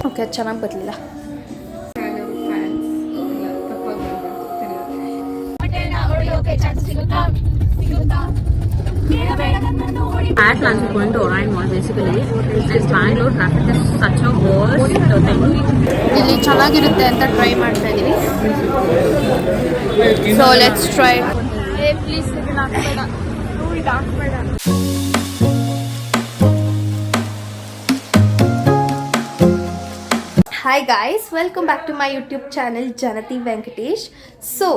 Okay ಚೆನ್ನಾಗಿ ಬರಲಿಲ್ಲ. At lunch, we're going to Orion Mall basically. This Bangalore traffic is such a worst thing. ಇಲ್ಲಿ ಚೆನ್ನಾಗಿರುತ್ತೆ ಅಂತ try ಮಾಡ್ತಾ ಇದೀವಿ. So let's try. ಪ್ಲೀಸ್ ಇದನ್ನ ಹಾಕ್ಬೇಡ, ಇದು ಹಾಕ್ಬೇಡ. Hi guys, welcome back to my YouTube channel Janathi Venkatesh. So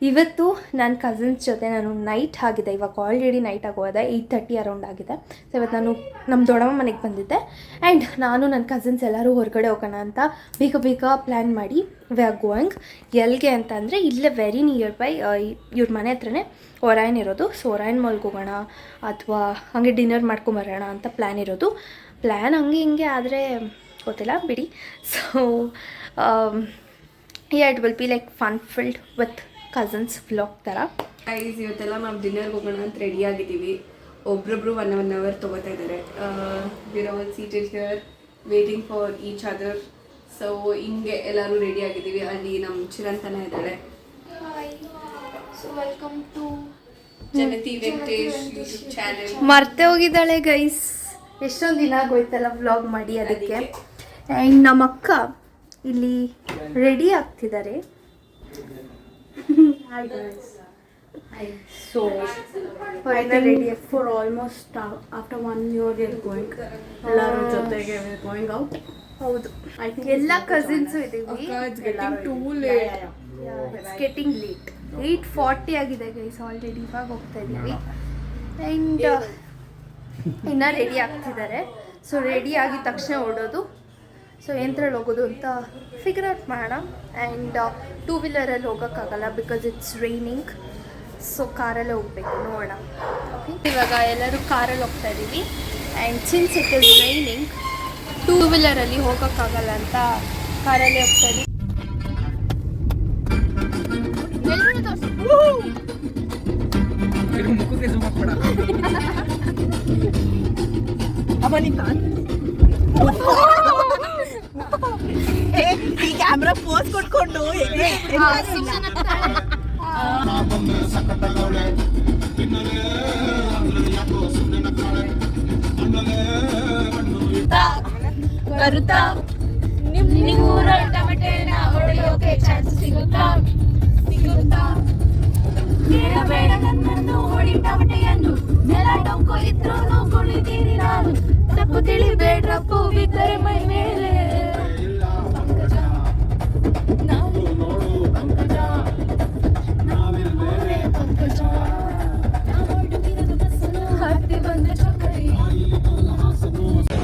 ಇವತ್ತು ನನ್ನ ಕಸಿನ್ಸ್ ಜೊತೆ ನಾನು ನೈಟ್ ಆಗಿದೆ, ಇವಾಗ ಆಲ್ರೆಡಿ ನೈಟ್ ಆಗೋದೆ, 8:30 ಅರೌಂಡ್ ಆಗಿದೆ. ಸೊ ಇವತ್ತು ನಾನು ನಮ್ಮ ದೊಡ್ಡಮ್ಮ ಮನೆಗೆ ಬಂದಿದ್ದೆ ಆ್ಯಂಡ್ ನಾನು ನನ್ನ ಕಸಿನ್ಸ್ ಎಲ್ಲರೂ ಹೊರಗಡೆ ಹೋಗೋಣ ಅಂತ ಬೇಗ ಪ್ಲ್ಯಾನ್ ಮಾಡಿ ವಿ ಆರ್ ಗೋಯಿಂಗ್. ಎಲ್ಲಿಗೆ ಅಂತ ಅಂದರೆ ಇಲ್ಲೇ ವೆರಿ ನಿಯರ್ ಬೈ ಇವ್ರ ಮನೆ ಹತ್ರನೇ ಒರಾಯನ್ ಇರೋದು. ಸೊ ಒರಾಯನ್ ಮಾಲ್ಗೆ ಹೋಗೋಣ ಅಥವಾ ಹಾಗೆ ಡಿನ್ನರ್ ಮಾಡ್ಕೊಂಬರೋಣ ಅಂತ ಪ್ಲ್ಯಾನ್ ಇರೋದು. ಪ್ಲ್ಯಾನ್ ಹಂಗೆ ಹಿಂಗೆ ಆದರೆ ಗೊತ್ತಿಲ್ಲ ಬಿಡಿ. So it will be like fun filled with cousins vlog ಥರ. ಗೈಸ್, ಇವತ್ತೆಲ್ಲ ನಾವು ಡಿನ್ನರ್ಗೆ ಹೋಗೋಣ ಅಂತ ರೆಡಿ ಆಗಿದ್ದೀವಿ. ಒಬ್ರೊಬ್ರು 1 hour ತೊಗೋತಾ ಇದ್ದಾರೆ. We're all seated here waiting for each other. So ಹಿಂಗೆ ಎಲ್ಲರೂ ರೆಡಿ ಆಗಿದ್ದೀವಿ. ಅಲ್ಲಿ ನಮ್ಮ ಚಿರಂತನ ಇದ್ದಾಳೆ. So welcome to Janathi Venkatesh YouTube channel. ಮರ್ತೆ ಹೋಗಿದ್ದಾಳೆ ಗೈಸ್, ಎಷ್ಟೊಂದು ದಿನ ಆಗೋಯ್ತಲ್ಲ ವ್ಲಾಗ್ ಮಾಡಿ ಅದಕ್ಕೆ. ಆ್ಯಂಡ್ ನಮ್ಮ ಅಕ್ಕ ಇಲ್ಲಿ ರೆಡಿ ಆಗ್ತಿದ್ದಾರೆ. Hi guys. So I think ready for almost after 1 year we are going. ಎಲ್ಲರೂ ಜೊತೆಗೆ we are going out. ಹೌದು, I think ಎಲ್ಲ ಕಸಿನ್ಸು ಇದ್ದೀವಿ. It's getting too late. It's getting late. 8:40 ಆಗಿದೆ ಗೈಸ್ ಆಲ್ರೆಡಿ. ಇವಾಗ ಹೋಗ್ತಾ ಇದ್ದೀವಿ ಆ್ಯಂಡ್ ಇನ್ನೂ ರೆಡಿ ಆಗ್ತಿದ್ದಾರೆ. ಸೊ ರೆಡಿ ಆಗಿದ ತಕ್ಷಣ ಓಡೋದು. ಸೊ ಎಂತ್ರಲ್ಲಿ ಹೋಗೋದು ಅಂತ ಫಿಗರ್ ಔಟ್ ಮಾಡೋಣ. ಆ್ಯಂಡ್ 2-wheeler ಹೋಗೋಕ್ಕಾಗಲ್ಲ ಬಿಕಾಸ್ ಇಟ್ಸ್ ರೈನಿಂಗ್. ಸೊ ಕಾರಲ್ಲೇ ಹೋಗ್ಬೇಕು, ನೋಡೋಣ. ಓಕೆ, ಇವಾಗ ಎಲ್ಲರೂ ಕಾರಲ್ಲಿ ಹೋಗ್ತಾ ಇದ್ದೀವಿ. And since it is raining 2-wheeler ಹೋಗೋಕ್ಕಾಗಲ್ಲ ಅಂತ ಕಾರಲ್ಲೇ ಹೋಗ್ತಾ ಇದ್ದೀವಿ. ಈ ಕ್ಯಾಮ್ರಾ ಪೋಸ್ ಕೊಟ್ಕೊಂಡು ಬರುತ್ತಾ ನಿಮ್ಮೂರ ಟಮಟೆನ ಹೊಡೆಯೋಕೆ ಚಾನ್ಸ್ ಸಿಗುತ್ತಾ? ಬೇಡ ನನ್ನನ್ನು ಹೊಡಿ ಟಮಟೆಯನ್ನು, ನೆಲ ಡೊಂಕು ಇದ್ರೂ ಕುಳಿತೀನಿ ನಾನು. ತಪ್ಪು ತಿಳಿಬೇಡ್ರಪ್ಪು ಬಿದ್ದರೆ ಮೈ ಮೇಲೆ.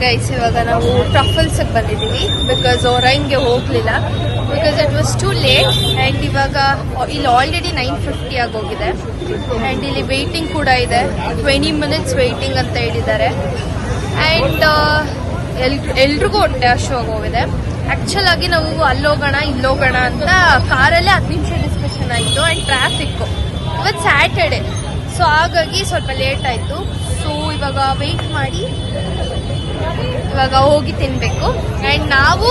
ಗೈಸ್, ಇವಾಗ ನಾವು ಟ್ರಫಲ್ಸ್ಗೆ ಬಂದಿದ್ದೀವಿ ಬಿಕಾಸ್ ಒರೈನ್ಗೆ ಹೋಗಲಿಲ್ಲ because it was to late. And ಇವಾಗ ಇಲ್ಲಿ ಆಲ್ರೆಡಿ 9:50 ಆಗೋಗಿದೆ. ಆ್ಯಂಡ್ ಇಲ್ಲಿ ವೆಯ್ಟಿಂಗ್ ಕೂಡ ಇದೆ, 20 minutes ವೆಯ್ಟಿಂಗ್ ಅಂತ ಹೇಳಿದ್ದಾರೆ. ಆ್ಯಂಡ್ ಎಲ್ರಿಗೂ ಹೊಟ್ಟೆ ಹೋಗಿದೆ. ಆ್ಯಕ್ಚುಲ್ ಆಗಿ ನಾವು ಅಲ್ಲೋಗೋಣ ಇಲ್ಲೋಗೋಣ ಅಂತ ಕಾರಲ್ಲೇ 10 ನಿಮಿಷ ಡಿಸ್ಕಷನ್ ಆಯಿತು. ಆ್ಯಂಡ್ ಟ್ರಾಫಿಕ್ಕು ಇವತ್ತು ಸ್ಯಾಟರ್ಡೆ, ಸೊ ಹಾಗಾಗಿ ಸ್ವಲ್ಪ ಲೇಟ್ ಆಯಿತು. ಸೊ ಇವಾಗ ವೆಯ್ಟ್ ಮಾಡಿ ಇವಾಗ ಹೋಗಿ ತಿನ್ನಬೇಕು. ಆ್ಯಂಡ್ ನಾವು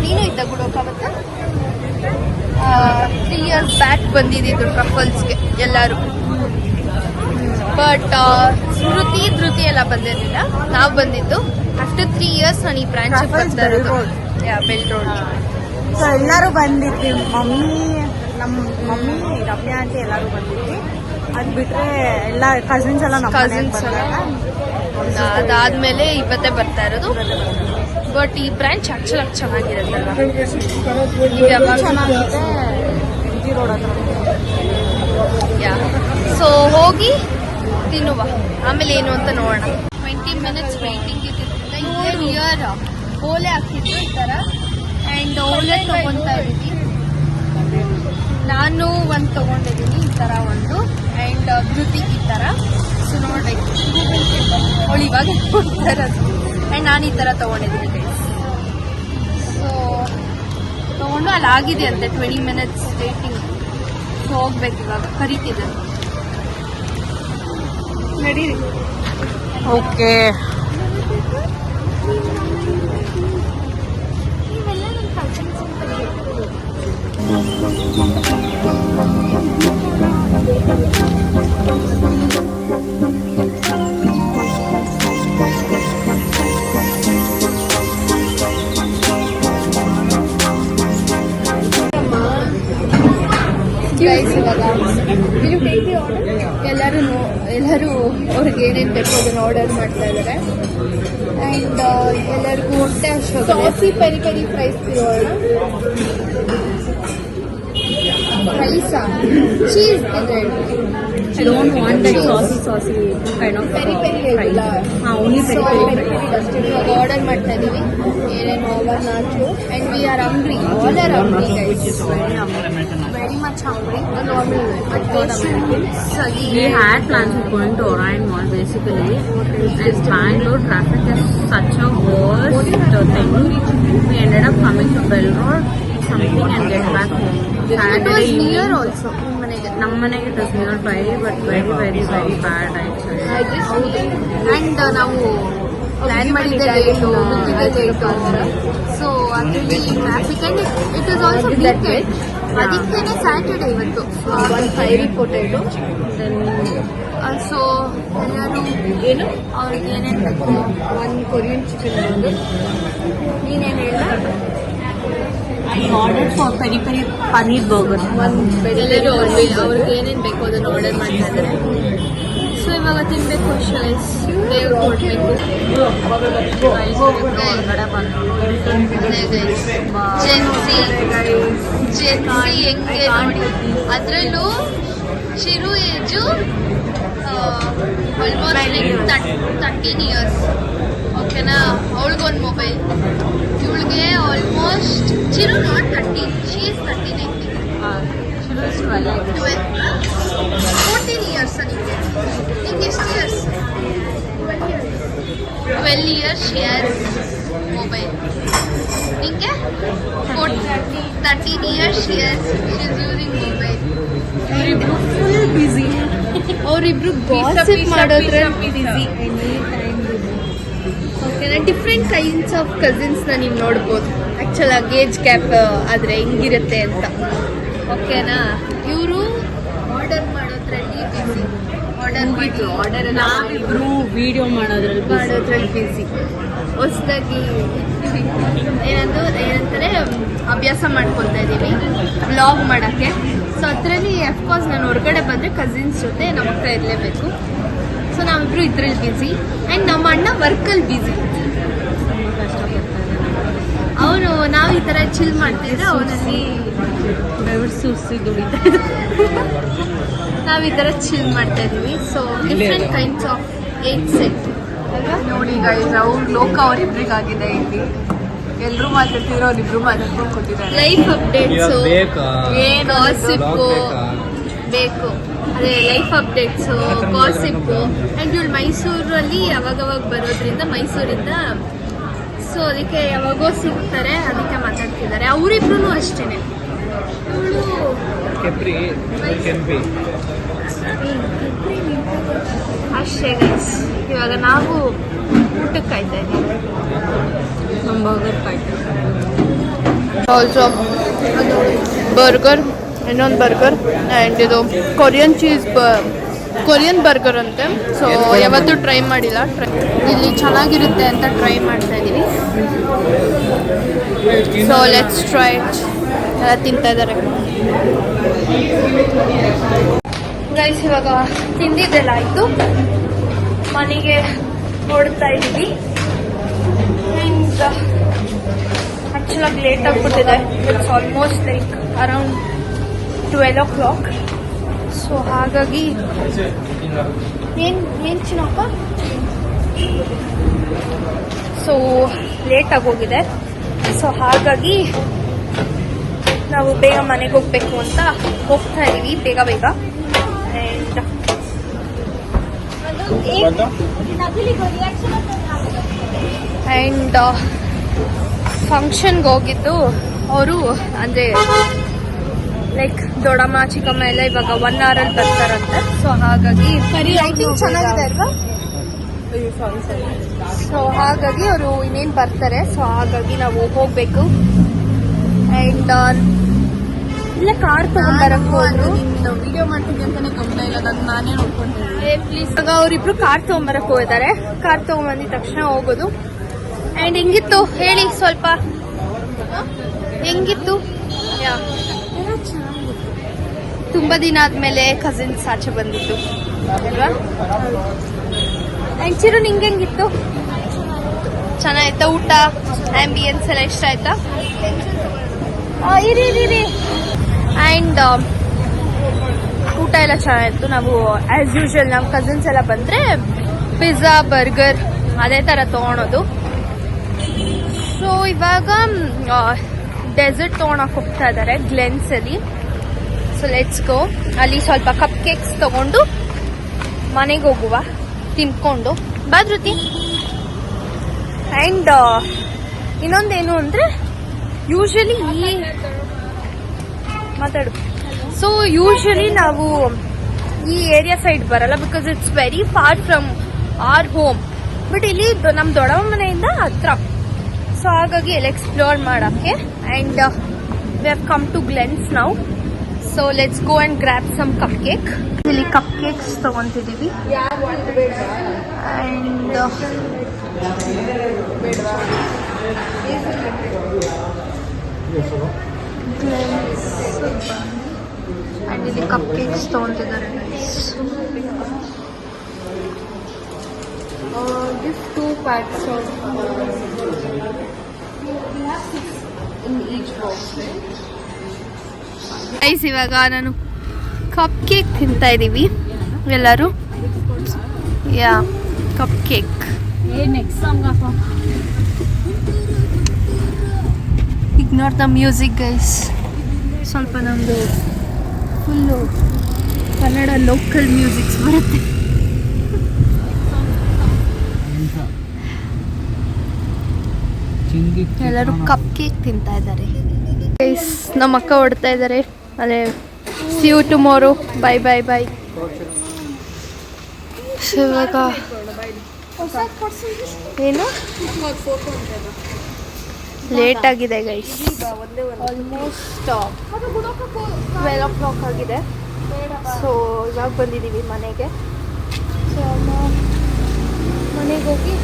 ನೀನು ಇದ್ದ ಗುಡೋಕಾವತ್ತ 3 years ಬ್ಯಾಕ್ ಬಂದಿದ್ದು ಟ್ರಫಲ್ಸ್ಗೆ ಎಲ್ಲರೂ. ಬಟ್ ಧೃತಿ ಎಲ್ಲ ಬಂದಿರಲಿಲ್ಲ, ನಾವು ಬಂದಿದ್ದು. ಆಫ್ಟರ್ 3 years ನಾನು ಈ ಬ್ರಾಂಚ್ ಬರ್ತಾ ಇರೋದು. Bell road. ಸೊ ಎಲ್ಲರೂ ಬಂದಿದ್ವಿ. ನಮ್ಮ ಮಮ್ಮಿ ರಮ್ಯಾ ಆಂಟಿ ಎಲ್ಲರೂ ಬಂದಿದ್ವಿ. ಅದು ಬಿಟ್ರೆ ಎಲ್ಲ ಕಸಿನ್ಸ್ ಎಲ್ಲ ನಮ್ಮ ಕಸಿನ್ಸ್ ಅದಾದ್ಮೇಲೆ ಇವತ್ತೇ ಬರ್ತಾ ಇರೋದು. ಬಟ್ ಈ ಬ್ರಾಂಚ್ ಆಕ್ಚುಲ್ ಆಗಿ ಚೆನ್ನಾಗಿರುತ್ತಲ್ಲ, ಚೆನ್ನಾಗಿದೆ. MG ರೋಡ್ ಹತ್ರ. ಸೊ ಹೋಗಿ ತಿನ್ನುವ, ಆಮೇಲೆ ಏನು ಅಂತ ನೋಡೋಣ. 20 minutes ವೇಟಿಂಗ್ ಇದ್ದಿದ್ದರಿಂದ ಇದೇ ನಿಯರ್ ಓಲೆ ಹಾಕಿದ್ರು ಈ ಥರ. ಆ್ಯಂಡ್ ಓಲೆ ತೊಗೊತಾ ಇದ್ದೀನಿ. ನಾನು ಒಂದು ತೊಗೊಂಡಿದ್ದೀನಿ ಈ ಥರ ಒಂದು. ಆ್ಯಂಡ್ ಧೃತಿ ಈ ಥರ. ಸೊ ನೋಡ್ಬೇಕು, ಅವಳು ಇವಾಗ ಕೊಡ್ತಾ ಇರೋದು. ಆ್ಯಂಡ್ ನಾನು ಈ ಥರ ತೊಗೊಂಡಿದ್ದೀನಿ ಗೈಸ್. ಸೊ ತೊಗೊಂಡು ಅಲ್ಲಿ ಆಗಿದೆ ಅಂತೆ 20 minutes ವೇಟಿಂಗ್. ಸೊ ಹೋಗ್ಬೇಕು ಇವಾಗ, ಕರೀತಿದ್ದೆ. ನಡೀರಿ. ಓಕೆ, ಗೈಸ್ ಇವಾಗ ಎಲ್ಲರೂ ಅವ್ರಿಗೆ ಏನೇನು ಬೇಕು ಅದನ್ನು ಆರ್ಡರ್ ಮಾಡ್ತಾ ಇದ್ದಾರೆ. ಆ್ಯಂಡ್ ಎಲ್ಲರಿಗೂ ಹೊಟ್ಟೆ ಸಾಸಿ ಪೆರಿ ಪೆರಿ ಫ್ರೈಸ್ ತಿರೋಣ. ರೈಸಾ ಚೀಸ್ ಇದೆ. I don't want that saucy kind of peri peri ಇಲ್ಲ. only peri peri. ಇವಾಗ ಆರ್ಡರ್ ಮಾಡ್ತಾ ಇದೀವಿ ಏನೇನು ಓವರ್ ನಾಚು. And we are hungry. All are hungry guys. Very much hungry. We had plans of going to Orion Mall basically, and Bangalore traffic is such a worst thing. We ended up coming to Bell Road, eat something and get back home. It was near also. ನಮ್ಮ ಮನೆಗೆ it was nearby, but very bad actually. And ನಾವು plan ಮಾಡಿದ್ದೆ late so ಅದರಲ್ಲಿ traffic and it is also weekend. ಅದಕ್ಕೇನೆ Saturday ಇವತ್ತು. ಒಂದು fiery potato so ಎಲ್ಲರೂ ಏನು ಅವ್ರಿಗೆ ಏನೇನು ಬೇಕು. ಒಂದು ಕೊರಿಯನ್ ಚಿಕನ್ ಒಂದು ನೀನೇನು ಹೇಳ. I ordered for peri peri paneer burger. ಎಲ್ಲರೂ ಅವ್ರಿಗೆ ಏನೇನು ಬೇಕು ಅದನ್ನು ಆರ್ಡರ್ ಮಾಡ್ತಾ ಇದ್ದಾರೆ. ಸೊ ಇವಾಗ ತಿನ್ಬೇಕು ಶೈಸ್ ಬೇಗ ಕೊಡ್ಬೇಕು. ಹೊರಗಡೆ ಬಂದು ಜೆನ್ಸಿ ಹೆಂಗೆ ನೋಡಿ ಅದರಲ್ಲೂ ಚಿರು ಏಜು ಆಲ್ಮೋಸ್ಟ್ 13 ಇಯರ್ಸ್. ಓಕೆನಾ. ಅವಳಿಗೊಂದು ಮೊಬೈಲ್, ಇವಳಿಗೆ almost Chiru not 13, she is 13 14 years. ನಿಂಗೆ ಎಷ್ಟು years? 12 years she has mobile. ನಿಂಗೆ 13 years she is using mobile. Full busy. ಅವರಿಬ್ರು ಗಾಸಿಪ್ ಮಾಡೋದ್ರಲ್ಲಿ ಬಿಸಿ. ಓಕೆನಾ. ಡಿಫ್ರೆಂಟ್ ಕೈಂಡ್ಸ್ ಆಫ್ ಕಸಿನ್ಸ್ನ ನೀವು ನೋಡ್ಬೋದು. ಆ್ಯಕ್ಚುಲಾಗಿ ಏಜ್ ಗ್ಯಾಪ್ ಆದರೆ ಹಿಂಗಿರುತ್ತೆ ಅಂತ. ಓಕೆನಾ. ಇವರು ಆರ್ಡರ್ ಮಾಡೋದ್ರಲ್ಲಿ ಬಿಸಿ. ಆರ್ಡರ್ ನಾವಿಬ್ರು ವಿಡಿಯೋ ಮಾಡೋದ್ರಲ್ಲಿ ಬಿಸಿ. ಹೊಸದಾಗಿ ಏನಂತಾರೆ ಅಭ್ಯಾಸ ಮಾಡ್ಕೊತಾ ಇದ್ದೀವಿ ವ್ಲಾಗ್ ಮಾಡೋಕ್ಕೆ. ಸೊ ಅದರಲ್ಲಿ ಅಫ್ಕೋರ್ಸ್ ನಾನು ಹೊರಗಡೆ ಬಂದರೆ ಕಸಿನ್ಸ್ ಜೊತೆ ನಮ್ಮ ಹತ್ರ ಇರಲೇಬೇಕು. ಸೊ ನಾವಿಬ್ರು ಇದ್ರಲ್ಲಿ ಬ್ಯುಸಿ. ಆ್ಯಂಡ್ ನಮ್ಮ ಅಣ್ಣ ವರ್ಕಲ್ಲಿ ಬ್ಯುಸಿ. ಅವನು ನಾವು ಈ ಥರ ಚಿಲ್ ಮಾಡ್ತಿದ್ರೆ ಅವನಲ್ಲಿ ಬೆವರು ಸುರಿಸಿ ದುಡಿತಾ ನಾವು ಈ ಥರ ಚಿಲ್ ಮಾಡ್ತಾ ಇದ್ದೀವಿ. So different kinds of age set ನೋಡಿ ಗೈಸ್, ಅವ್ರ ಲೋಕ ಅವ್ರಿಬ್ರಿಗಾಗಿದೆ ಇಲ್ಲಿ. ಎಲ್ಲರೂ ಮಾತಾಡ್ತಿದ್ರು, ಅವ್ರಿಬ್ರು ಮಾತಾಡ್ಕೊಂಡು ಕೊಟ್ಟಿದ್ದಾರೆ. ಲೈಫ್ ಅಪ್ಡೇಟ್ಸು ಗಾಸಿಪ್ಪು ಬೇಕು. ಅದೇ ಲೈಫ್ ಅಪ್ಡೇಟ್ಸು ಗಾಸಿಪ್ಪು. ಆ್ಯಂಡ್ ಇವಳು ಮೈಸೂರಲ್ಲಿ ಯಾವಾಗವಾಗ ಬರೋದ್ರಿಂದ ಮೈಸೂರಿಂದ ಸೊ ಅದಕ್ಕೆ ಯಾವಾಗೋ ಸಿಗ್ತಾರೆ, ಅದಕ್ಕೆ ಮಾತಾಡ್ತಿದ್ದಾರೆ. ಅವರಿಬ್ರು ಅಷ್ಟೇ. ಅಷ್ಟೇ ಗೈಸ್. ಇವಾಗ ನಾವು ಊಟಕ್ಕೆ ಕಾಯ್ತಾ ಇದ್ದೀವಿ. ನಮ್ಮ ಬರ್ಗರ್ ಕಾಯ್ತಾ ಆಲ್ಸೋ ಬರ್ಗರ್, ಇನ್ನೊಂದು ಬರ್ಗರ್ ಆ್ಯಂಡ್ ಇದು ಕೊರಿಯನ್ ಬರ್ಗರ್ ಅಂತೆ. ಸೊ ಯಾವತ್ತೂ ಟ್ರೈ ಮಾಡಿಲ್ಲ. ಇಲ್ಲಿ ಚೆನ್ನಾಗಿರುತ್ತೆ ಅಂತ ಟ್ರೈ ಮಾಡ್ತಾ ಇದ್ದೀವಿ. So let's try. ಎಲ್ಲ ತಿಂತಾ ಇದ್ದಾರೆ ಗೈಸ್. ಇವಾಗ ತಿಂದಿದ್ದೆಲ್ಲ ಆಯಿತು, ಮನೆಗೆ ಹೊಡ್ತಾ ಇದ್ದೀವಿ. ಆ್ಯಂಡ್ ಆ್ಯಕ್ಚುಲಾಗಿ ಲೇಟ್ ಆಗಿಬಿಟ್ಟಿದೆ. It's almost like around 12 o'clock. So ಹಾಗಾಗಿ ಏನು ಚಿನ್ನಪ್ಪ. ಸೊ ಲೇಟಾಗಿ ಹೋಗಿದೆ. ಸೊ ಹಾಗಾಗಿ ನಾವು ಬೇಗ ಮನೆಗೆ ಹೋಗಬೇಕು ಅಂತ ಹೋಗ್ತಾ ಇದ್ದೀವಿ ಬೇಗ. ಆ್ಯಂಡ್ ಫಂಕ್ಷನ್ಗೆ ಹೋಗಿದ್ದು ಅವರು ಅಂದರೆ ಲೈಕ್ ದೊಡ್ಡಮ್ಮ ಚಿಕ್ಕಮ್ಮ ಎಲ್ಲ ಇವಾಗ 1 hour ಬರ್ತಾರಂತೆ. ಸೊ ಹಾಗಾಗಿ ಲೈಟಿಂಗ್ ಚೆನ್ನಾಗಿದೆ ಅಲ್ವಾ. ಸೊ ಹಾಗಾಗಿ ಅವರು ಇನ್ನೇನು ಬರ್ತಾರೆ. ಸೊ ಹಾಗಾಗಿ ನಾವು ಹೋಗಬೇಕು. ಆ್ಯಂಡ್ ಇಲ್ಲ ಕಾರ್ ತಗೊಂಡ್ಬರಕ್ಕೆ ಹೋದ್ರು. ವಿಡಿಯೋ ಮಾಡ್ತೀನಿ ಅಂತಾನೆ ಗಮನ ಇಲ್ಲ, ನಾನೇ ನೋಡ್ಕೊಂತೀನಿ. ಪ್ಲೀಸ್. ಇವಾಗ ಅವರಿಬ್ರು ಕಾರ್ ತಗೊಂಬರಕ್ಕೆ ಹೋಗಿದ್ದಾರೆ. ಕಾರ್ ತಗೊಂಬಂದಿದ ತಕ್ಷಣ ಹೋಗೋದು. ಆ್ಯಂಡ್ ಹೆಂಗಿತ್ತು ಹೇಳಿ ಸ್ವಲ್ಪ, ಹೆಂಗಿತ್ತು? ತುಂಬ ದಿನ ಆದ್ಮೇಲೆ ಕಸಿನ್ಸ್ ಆಚೆ ಬಂದಿದ್ದು ಅಲ್ವಾ? ಆ್ಯಂಡ್ ಚಿರು ನಿಂಗೆ ಹೆಂಗಿತ್ತು? ಚೆನ್ನಾಯ್ತಾ ಊಟ? ಆಂಬಿಯನ್ಸ್ ಎಲ್ಲ ಇಷ್ಟ ಆಯ್ತಾ? ಇರಿ ಆ್ಯಂಡ್ ಊಟ ಎಲ್ಲ ಚೆನ್ನಾಗಿತ್ತು. ನಾವು ಆ್ಯಸ್ ಯೂಶುವಲ್ ನಮ್ಮ ಕಸಿನ್ಸ್ ಎಲ್ಲ ಬಂದರೆ ಪಿಜ್ಜಾ ಬರ್ಗರ್ ಅದೇ ಥರ ತೊಗೊಳೋದು. ಸೊ ಇವಾಗ ಡೆಸರ್ಟ್ ತೊಗೊಳಕ್ಕೆ ಹೋಗ್ತಾ ಇದ್ದಾರೆ ಗ್ಲೆನ್ಸಲ್ಲಿ. ಸೊ ಲೆಟ್ಸ್ ಗೋ. ಅಲ್ಲಿ ಸ್ವಲ್ಪ ಕಪ್ ಕೇಕ್ಸ್ ತೊಗೊಂಡು ಮನೆಗೆ ಹೋಗುವ ತಿನ್ಕೊಂಡು ಬಾದ್ರುತಿ. ಆ್ಯಂಡ್ ಇನ್ನೊಂದೇನು ಅಂದರೆ ಯೂಶಲಿ ಸೊ ಯೂಶಲಿ ನಾವು ಈ ಏರಿಯಾ ಸೈಡ್ ಬರಲ್ಲ because it's very far from our home. But ಇಲ್ಲಿ ನಮ್ಮ ದೊಡ್ಡಮ್ಮ ಮನೆಯಿಂದ ಹತ್ರ. ಸೊ ಹಾಗಾಗಿ ಇಲ್ಲಿ ಎಕ್ಸ್ಪ್ಲೋರ್ ಮಾಡೋಕ್ಕೆ. And we have come to Glens now. So let's go and grab some cupcake. ಇಲ್ಲಿ ಕಪ್ ಕೇಕ್ಸ್ ತೊಗೊತಿದ್ದೀವಿ. ಆ್ಯಂಡ್ ಆ್ಯಂಡ್ ಇಲ್ಲಿ ಕಪ್ ಕೇಕ್ಸ್ ತೊಗೊತಿದ್ದಾರೆ. Give 2 packs of in each box. Guys ಇವಾಗ ನಾನು ಕಪ್ ಕೇಕ್ ತಿಂತಾ ಇದ್ದೀವಿ ಎಲ್ಲರೂ. Yeah cupcake. Ignore the music guys. ಸ್ವಲ್ಪ ನಮ್ಮದು ಫುಲ್ಲು ಕನ್ನಡ ಲೋಕಲ್ ಮ್ಯೂಸಿಕ್ಸ್ ಬರುತ್ತೆ. ಎಲ್ಲರೂ ಕಪ್ ಕೇಕ್ ತಿಂತಾ ಇದ್ದಾರೆ ಗೈಸ್. ನಮ್ಮ ಅಕ್ಕ ಹೊಡ್ತಾ ಇದ್ದಾರೆ. ಅದೇ see you tomorrow. Bye bye bye. ಇವಾಗ ಏನು ಲೇಟ್ ಆಗಿದೆ ಗೈಸ್. ಆಲ್ಮೋಸ್ಟ್ 12 o'clock ಆಗಿದೆ. ಸೊ ಇವಾಗ ಬಂದಿದ್ದೀವಿ ಮನೆಗೆ. ಸೊ ಮನೆಗೆ ಹೋಗಿ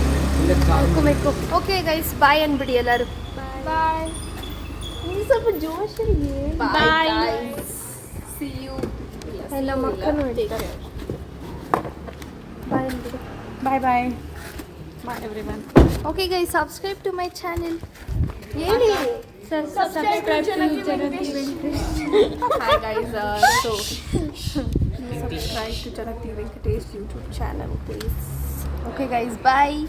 ಮಲ್ಕೋಬೇಕು. ಓಕೆ ಗೈಸ್ ಬಾಯ್ ಅಂದ್ಬಿಡಿ ಎಲ್ಲರೂ. ಬಾಯ್. ಸ್ವಲ್ಪ ಜೋಶಲ್ಲಿ ಬಾಯ್. C you. ಎಲ್ಲ ಮಕ್ಕಳು ಹೇಳ್ತಾರೆ ಬಾಯ್ ಅಂದ್ಬಿಡಿ. Bye bye. Bye everyone. Okay guys, subscribe to my channel. Yay! Subscribe to Janati Venkatesh. Hi guys, so subscribe to Janati Venkatesh YouTube channel, please. Okay guys, bye.